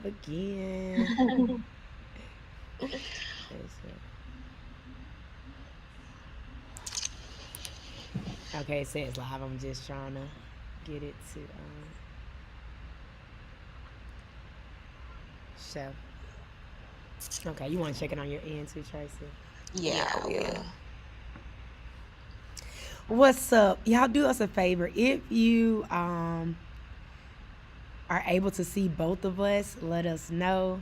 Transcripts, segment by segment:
again. Okay, it says live. I'm just trying to get it to show. Okay, you want to check it on your end too, Tracy? Yeah, I will. What's up? Y'all do us a favor. If you are able to see both of us, let us know.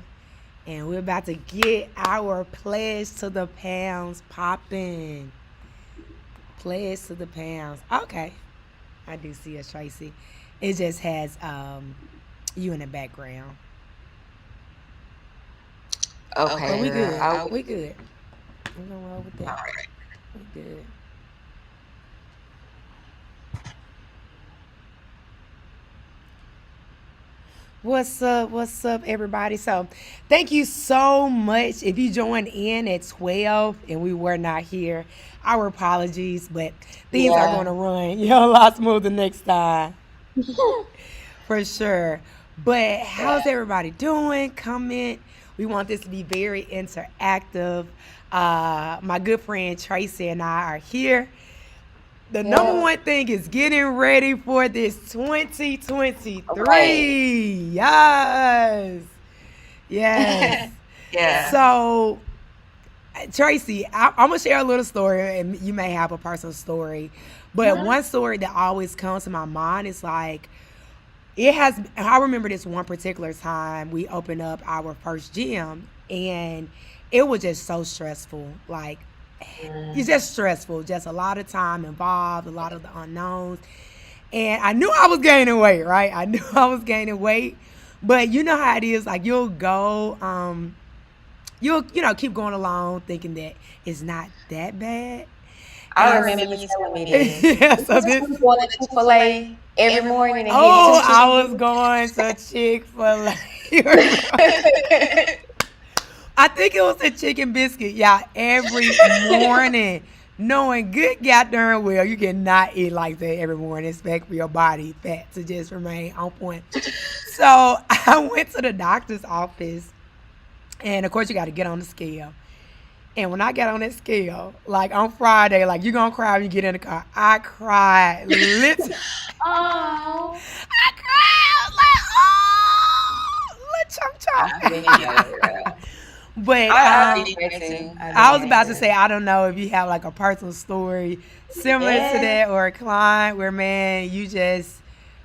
And we're about to get our pledge to the pounds popping. Pledge to the pounds. Okay. I do see us, Tracy. It just has you in the background. Okay, But we girl. good. We good. We're gonna roll with that. We good. What's up? What's up, everybody? So, thank you so much. If you joined in at 12 and we were not here, our apologies, but things are going to run a lot smoother next time. For sure. But how's everybody doing? Comment. We want this to be very interactive. My good friend Tracy and I are here. The number one thing is getting ready for this 2023. Okay. Yes. Yes. Yeah. So, Tracy, I'm going to share a little story, and you may have a personal story. But one story that always comes to my mind is like, I remember this one particular time we opened up our first gym, and it was just so stressful. Like, it's just stressful. Just a lot of time involved, a lot of the unknowns. And I knew I was gaining weight, right? I knew I was gaining weight. But you know how it is. Like, you'll go, you'll, keep going along thinking that it's not that bad. I remember you telling me that. Yeah, so this going to Chick-fil-A every morning and I was going to Chick-fil-A. I think it was a chicken biscuit, y'all, every morning. Knowing good goddamn well you cannot eat like that every morning. Expect for your body fat to just remain on point. So I went to the doctor's office, and of course you got to get on the scale. And when I got on that scale, like on Friday, like you're going to cry when you get in the car. I cried. Literally. Oh. I cried. I was like, oh, little chum. But I was about to say, I don't know if you have like a personal story similar to that, or a client where, man, you just.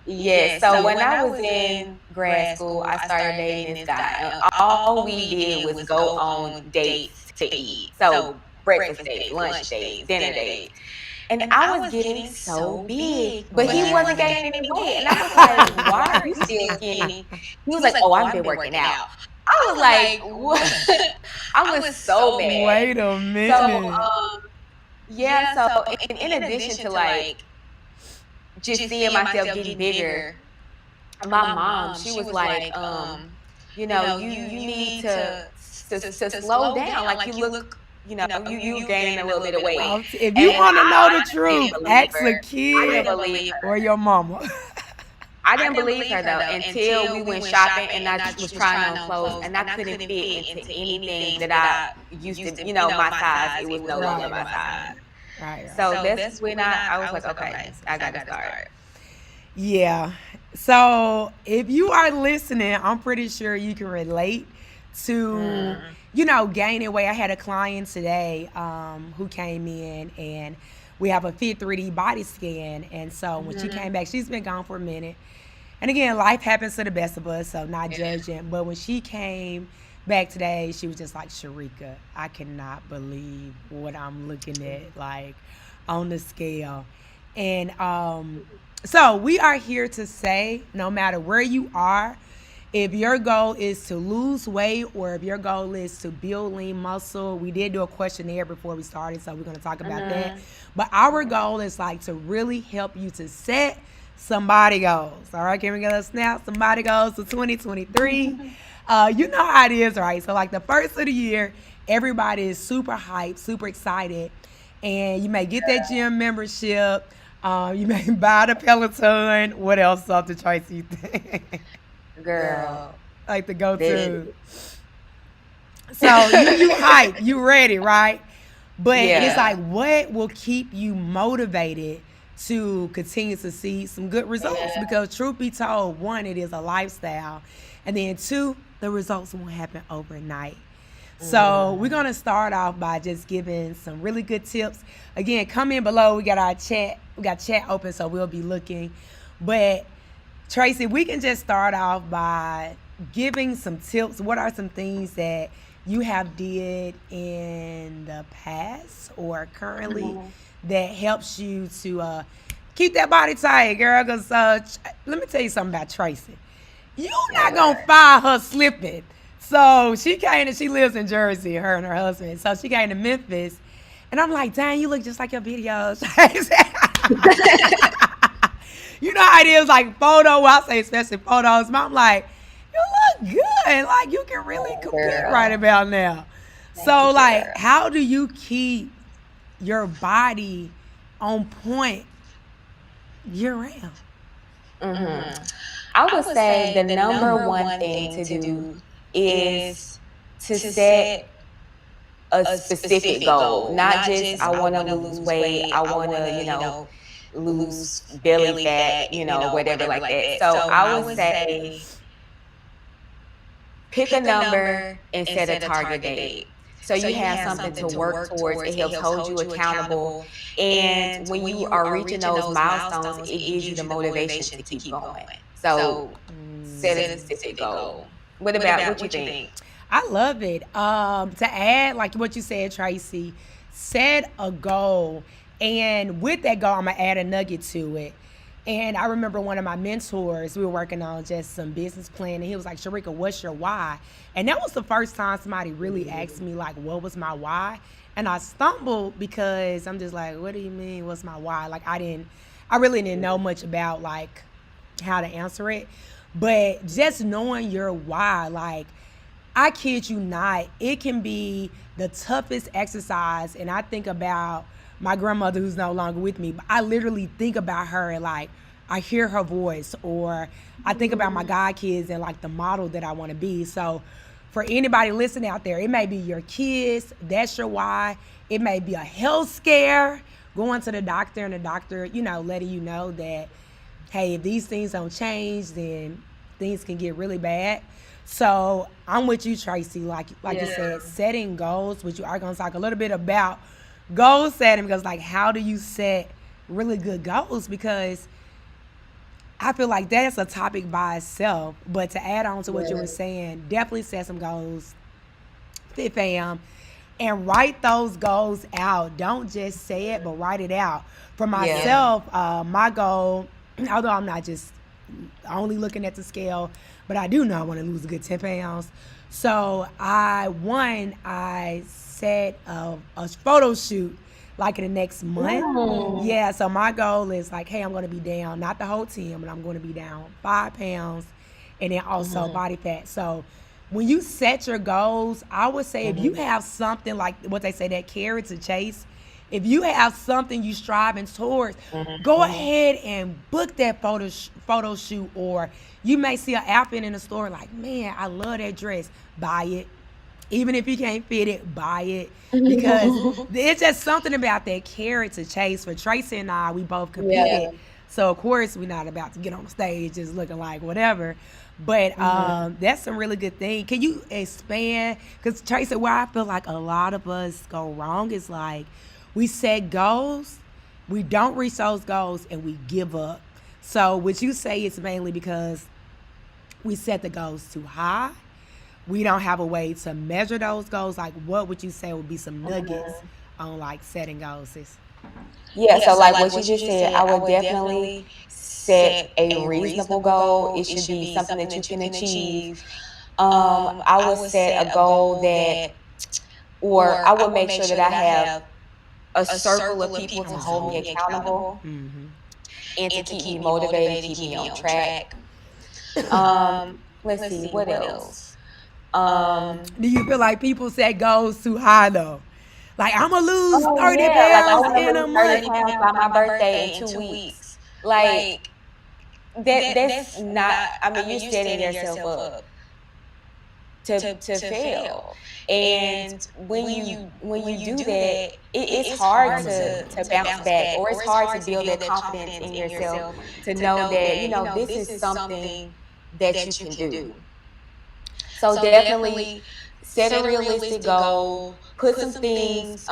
Yeah, so when I was in grad school, I started dating this guy. And all we did was go on dates to eat. So breakfast dates, lunch dates, dinner dates. And I was getting so big, but he wasn't gaining any weight. And I was like, why are you still skinny? He was like, oh, I've been working out. I was like, what? I was so mad. Wait a minute. So, in addition to like just seeing myself getting bigger, my mom, she was like, you need to slow down. Like you look, you gaining a little bit of weight. If you want to know the truth, ask a kid or your mama. I didn't believe her though until we went shopping and I just was trying on clothes and I couldn't fit into anything that I used to, my size. It was no longer my size. Right. So that's when I was like, okay, I got to start. Yeah. So if you are listening, I'm pretty sure you can relate to, gaining weight. I had a client today who came in, and we have a Fit 3D body scan. And so when she came back, she's been gone for a minute. And again, life happens to the best of us, so not judging. But when she came back today, she was just like, Sharika, I cannot believe what I'm looking at, like, on the scale. And so we are here to say, no matter where you are, if your goal is to lose weight or if your goal is to build lean muscle, we did do a questionnaire before we started, so we're going to talk about that. But our goal is like to really help you to set somebody goals. All right, can we get a snap? Somebody goals to 2023. You know how it is, right? So like the first of the year, everybody is super hyped, super excited. And you may get that gym membership. You may buy the Peloton. What else, something, Tracy, you think? Girl, Like the go-to. So you hype, you ready, right? But it's like, what will keep you motivated to continue to see some good results? Because truth be told, one, it is a lifestyle. And then two, the results won't happen overnight. So we're going to start off by just giving some really good tips. Again, comment below. We got our chat. We got chat open, so we'll be looking. But Tracy, we can just start off by giving some tips. What are some things that you have did in the past or currently that helps you to keep that body tight, girl? Because let me tell you something about Tracy. You're not going to find her slipping. So she came and she lives in Jersey, her and her husband. So she came to Memphis. And I'm like, dang, you look just like your videos. You know how it is, like photo, I say especially photos. But I'm like, you look good. Like you can really compete right about now. So like, how do you keep your body on point year round? I would say the number one thing to do is to set a specific goal, not just I want to lose weight, I want to, lose belly fat, whatever like that. So I would say pick a number and set a target date. So you have something to work towards. It helps hold you accountable. And when you are reaching those milestones, it gives you the motivation to keep going. So set a specific goal. What you think? I love it. To add, like what you said, Tracy, set a goal. And with that goal, I'm going to add a nugget to it. And I remember one of my mentors, we were working on just some business plan, and he was like, Sharika, what's your why? And that was the first time somebody really asked me, like, what was my why? And I stumbled because I'm just like, what do you mean, what's my why? Like, I really didn't know much about, like, how to answer it. But just knowing your why, like, I kid you not, it can be the toughest exercise. And I think about my grandmother who's no longer with me, but I literally think about her and like, I hear her voice, or I think about my god kids and like the model that I want to be. So for anybody listening out there, it may be your kids, that's your why. It may be a health scare, going to the doctor and the doctor, letting you know that, hey, if these things don't change, then things can get really bad. So I'm with you, Tracy, like you said, setting goals, which you are going to talk a little bit about goal setting, because like, how do you set really good goals? Because I feel like that's a topic by itself. But to add on to what you were saying, definitely set some goals, fit fam, and write those goals out. Don't just say it, but write it out. For myself, my goal, although I'm not just only looking at the scale, but I do know I want to lose a good 10 pounds. So I set a photo shoot like in the next month. Yeah, so my goal is like, hey, I'm going to be down, not the whole 10, but I'm going to be down 5 pounds, and then also body fat. So when you set your goals, I would say if you have something like what they say, that carrot to chase, if you have something you striving towards, go ahead and book that photo shoot. Or you may see an outfit in the store like, man, I love that dress. Buy it. Even if you can't fit it, buy it. Because it's just something about that carrot to chase. For Tracy and I, we both competed. So, of course, we're not about to get on the stage just looking like whatever. But that's some really good thing. Can you expand? Because Tracy, where I feel like a lot of us go wrong is like, we set goals, we don't reach those goals, and we give up. So would you say it's mainly because we set the goals too high? We don't have a way to measure those goals? Like, what would you say would be some nuggets on like setting goals? So like what you just said, I would definitely set a reasonable goal. It should be something that you can achieve. I would set a goal that, or I would make sure that I have a circle of people to hold me accountable and to keep me motivated, keep me on track. Let's see, what else? Do you feel like people set goals too high though? Like, I'm gonna lose 30 Like, pounds I in a want to lose 30 month. pounds by my birthday in 2 weeks. Like, that's not, I mean, you're setting yourself up to fail. And when you do that, it's hard to bounce back, or it's hard to build that confidence in yourself to know that, this is something that you can do. So definitely set a realistic goal, put some things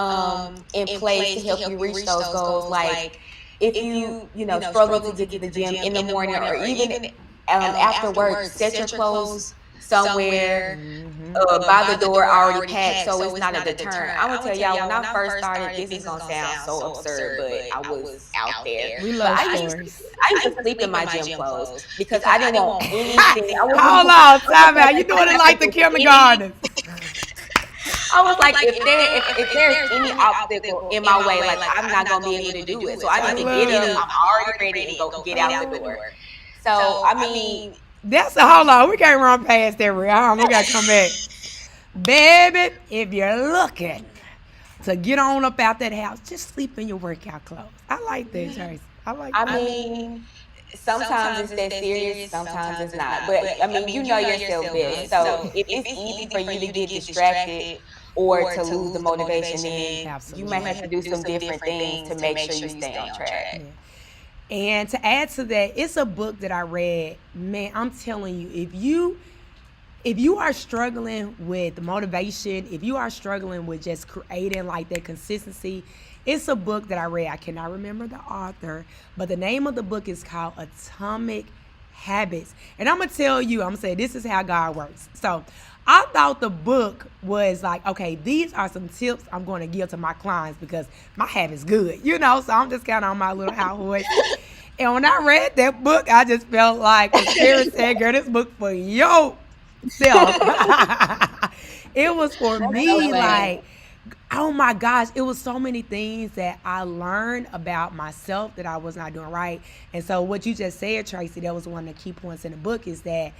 in place to help you reach those goals. Like if you struggle to get to the gym in the morning, or even after work, set your clothes somewhere by the door already packed, so it's not a deterrent. I'm gonna tell y'all, when I first started, this is gonna sound so absurd, but I was out there. We But love stories. I used to sleep in my gym clothes because I didn't want anything. Hold on, time out. You doing it like the kindergartners. I was like, if there's any obstacle in my way, like I'm not gonna be able to do it. So I need to get up. I'm already ready and go get out the door. So I mean, That's a hold on. We can't run past that round. We gotta come back. Baby, if you're looking to get on up out that house, just sleep in your workout clothes. I like that, Tracy. I like that. I mean, sometimes it's that serious, sometimes it's not. But I mean, you know yourself best. So if it's easy for you to get distracted or to lose the motivation, then you might have to do some different things to make sure you stay on track. Yeah. And to add to that, it's a book that I read. Man, I'm telling you, if you are struggling with motivation, if you are struggling with just creating like that consistency, it's a book that I read. I cannot remember the author, but the name of the book is called Atomic Habits. And I'm going to tell you, I'm going to say this is how God works. So I thought the book was like, okay, these are some tips I'm going to give to my clients because my habit's good, so I'm just kind of on my little high horse. And when I read that book, I just felt like the Spirit said, girl, this book for yourself. It was for me, like, oh my gosh, it was so many things that I learned about myself that I was not doing right. And so what you just said, Tracy, that was one of the key points in the book, is that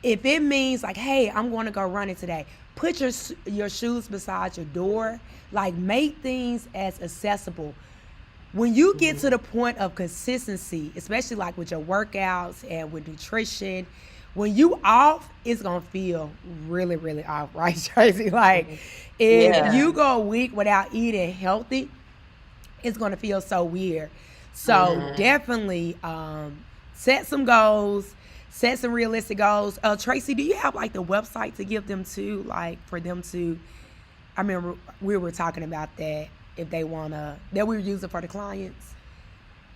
if it means like, hey, I'm going to go running today, put your shoes beside your door. Like, make things as accessible. When you get to the point of consistency, especially like with your workouts and with nutrition, when you off, it's going to feel really, really off, right, Tracy? Like, if you go a week without eating healthy, it's going to feel so weird. So definitely set some goals. Set some realistic goals. Tracy, do you have like the website to give them to, like for them to, I remember we were talking about that, if they want to, that we were using for the clients.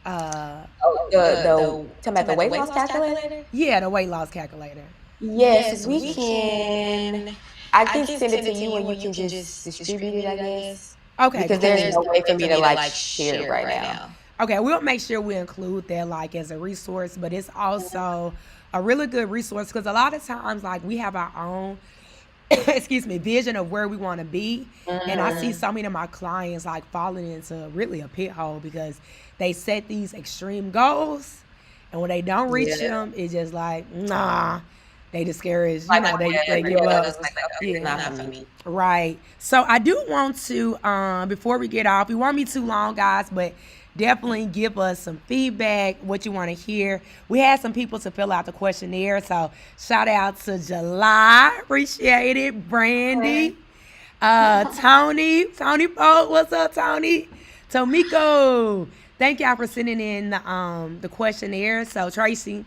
Talking about the weight loss calculator? Yeah, the weight loss calculator. Yes, we can. I can send it to you and you can just distribute it, I guess. Okay. Because there's no way for me to like share it right now. Okay, we'll make sure we include that like as a resource, but it's also a really good resource because a lot of times like we have our own vision of where we want to be. And I see so many of my clients like falling into really a pit hole because they set these extreme goals and when they don't reach them, it's just like, nah, they discouraged, they give up. Not for me. Right. So I do want to, before we get off, we won't be too long, guys, but definitely give us some feedback, what you want to hear. We had some people to fill out the questionnaire, so shout out to July, appreciate it. Brandy, Tony Pope, what's up, Tony? Tomiko, thank y'all for sending in the questionnaire. So Tracy,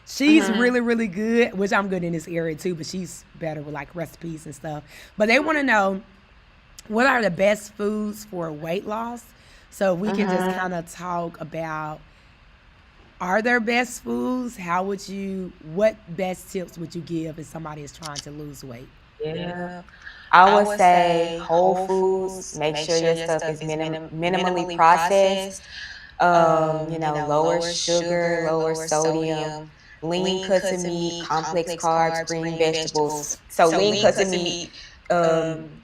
she's really, really good, which I'm good in this area too, but she's better with like recipes and stuff. But they want to know, what are the best foods for weight loss? So we can just kind of talk about, are there best foods? What best tips would you give if somebody is trying to lose weight? Yeah. I would say whole foods. Make sure your stuff is minimally processed. Lower sugar, lower sodium, lean cuts of meat, complex carbs, green vegetables. So lean cuts of meat,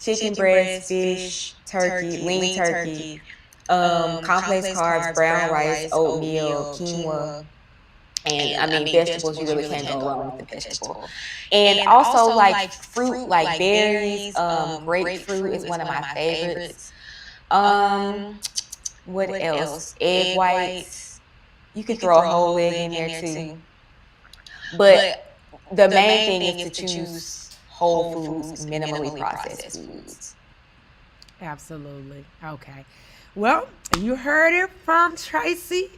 chicken breast, fish, turkey, lean turkey. Complex carbs, brown rice, oatmeal, quinoa, and vegetables. You really can't go wrong with the vegetable. And also like fruit, like berries. Grapefruit is one of my favorites. What else? Egg whites. You could throw a whole egg in there too. But the main thing is to choose whole foods, minimally processed foods. Absolutely. Okay. Well, you heard it from Tracy.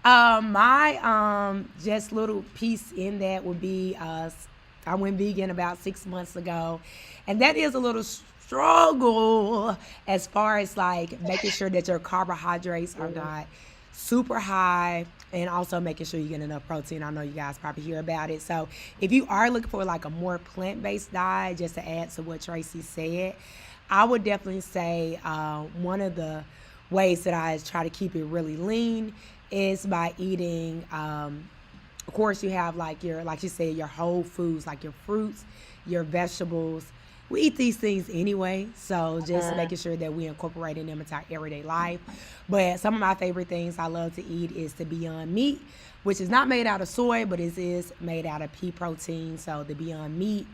My just little piece in that would be I went vegan about 6 months ago, and that is a little struggle as far as like making sure that your carbohydrates are not super high, and also making sure you get enough protein. I know you guys probably hear about it. So if you are looking for like a more plant-based diet, just to add to what Tracy said, I would definitely say one of the ways that I try to keep it really lean is by eating. Of course, you have like like you said, your whole foods, like your fruits, your vegetables. We eat these things anyway, so just making sure that we incorporate them into our everyday life. But some of my favorite things I love to eat is the Beyond Meat, which is not made out of soy, but it is made out of pea protein. So the Beyond Meat,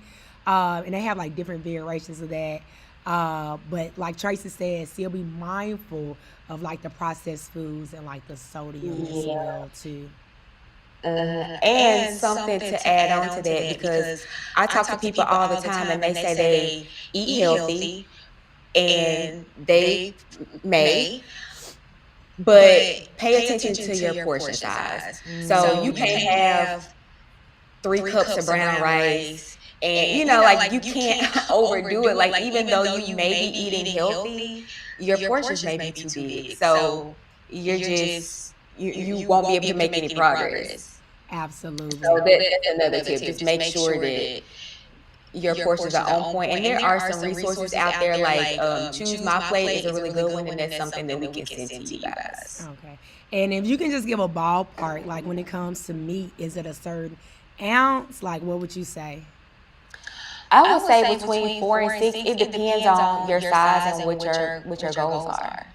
and they have like different variations of that. But like Tracy said, still be mindful of like the processed foods and like the sodium as well too. And something to add on to that, because I talk to people all the time and they say they eat healthy and they may, but pay attention to your portion size. So you can't have 3 cups of brown rice, and like you can't overdo it. Like, even though you may be eating healthy, your portions may be too big. So you're just you won't be able to make any progress. Absolutely. So that's another tip. Just make sure that your portions are on point. And there are some resources out there, like Choose My Plate is a really good one, and that's something that we can send to you guys. Okay. And if you can just give a ballpark, like when it comes to meat, is it a certain ounce? Like, what would you say? I would say between 4 and 6. It depends on your size and what your goals are.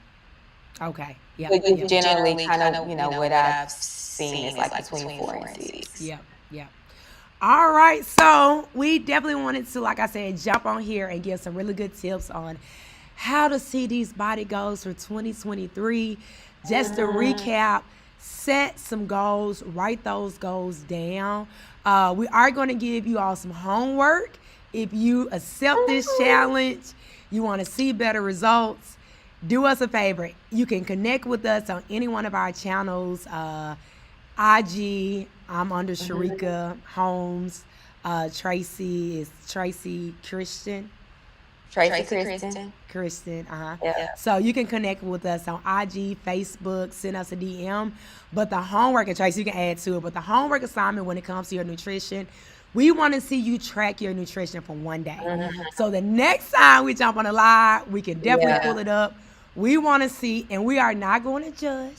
Okay. Yeah. But just generally, kind of, what I've seen is like between 4 and 6. Yep. Yep. All right. So we definitely wanted to, like I said, jump on here and give some really good tips on how to see these body goals for 2023. Just to recap, set some goals, write those goals down. We are going to give you all some homework. If you accept this challenge, you want to see better results, do us a favor. You can connect with us on any one of our channels. IG, I'm under Sharika Holmes. Tracy is Tracy Christian. Kristen, Yeah. So you can connect with us on IG, Facebook, send us a DM. But the homework, and Tracy, you can add to it, but the homework assignment when it comes to your nutrition, we want to see you track your nutrition for one day. So the next time we jump on a live, we can definitely pull it up. We want to see, and we are not going to judge,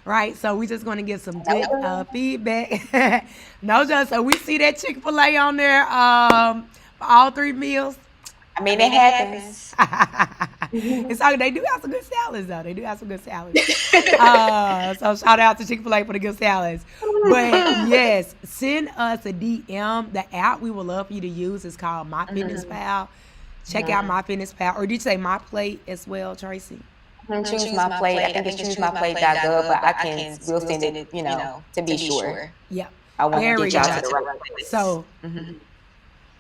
right? So we're just going to give some good feedback. No judge. So we see that Chick-fil-A on there for all 3 meals. I mean, it happens. It's okay. They do have some good salads, though. They do have some good salads. So shout out to Chick-fil-A for the good salads. But yes, send us a DM. The app we would love for you to use is called MyFitnessPal. Check out MyFitnessPal. Or did you say My Plate as well, Tracy? Choose My Plate. I think it's choosemyplate.gov, but we'll send it, to be sure. Yep. I want to get y'all to the right place. So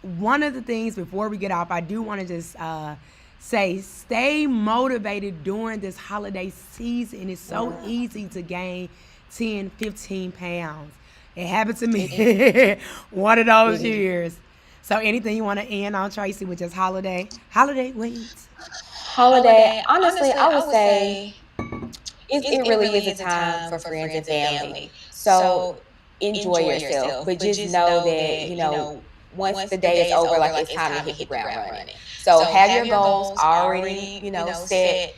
one of the things before we get off, I do want to just say stay motivated during this holiday season. It's so easy to gain 10, 15 pounds. It happened to me one of those years. So anything you want to end on, Tracy, with just holiday wings? Holiday, honestly, I would say it really is a time for friends and family. So enjoy yourself, but just know that, once the day is over, like, it's time to hit the ground running. So have your goals already, set.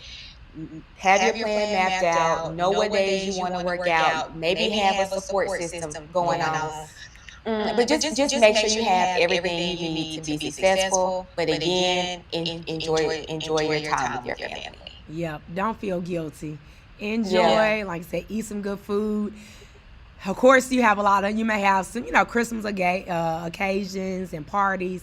Have your plan mapped out. Know what days you want to work out. Maybe have a support system going on. But just make sure you have everything you need to be successful. But again, enjoy your time with your family. Yep. Don't feel guilty. Enjoy, like I said, eat some good food. Of course, you may have some, Christmas occasions and parties.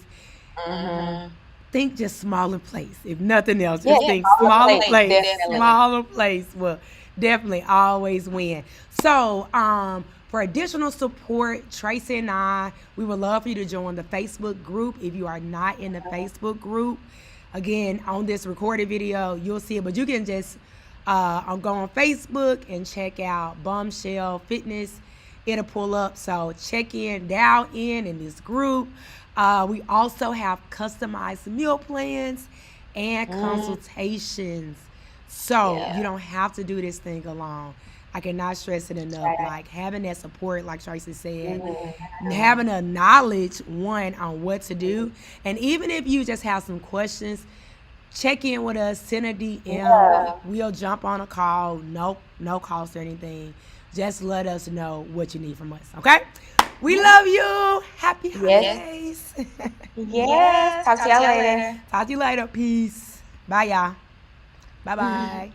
Think just smaller place. If nothing else, just think smaller place. Smaller place will definitely always win. So, For additional support, Tracy and I, we would love for you to join the Facebook group if you are not in the Facebook group. Again, on this recorded video, you'll see it, but you can just go on Facebook and check out Bombshell Fitness. It'll pull up. So check in, dial in this group. We also have customized meal plans and consultations. So you don't have to do this thing alone. I cannot stress it enough. Like having that support, like Tracy said, having the knowledge, one, on what to do. And even if you just have some questions, check in with us, send a DM. We'll jump on a call. No cost or anything. Just let us know what you need from us, okay? We love you. Happy holidays. Yes. Talk to y'all later. Talk to you later. Peace. Bye, y'all. Bye-bye.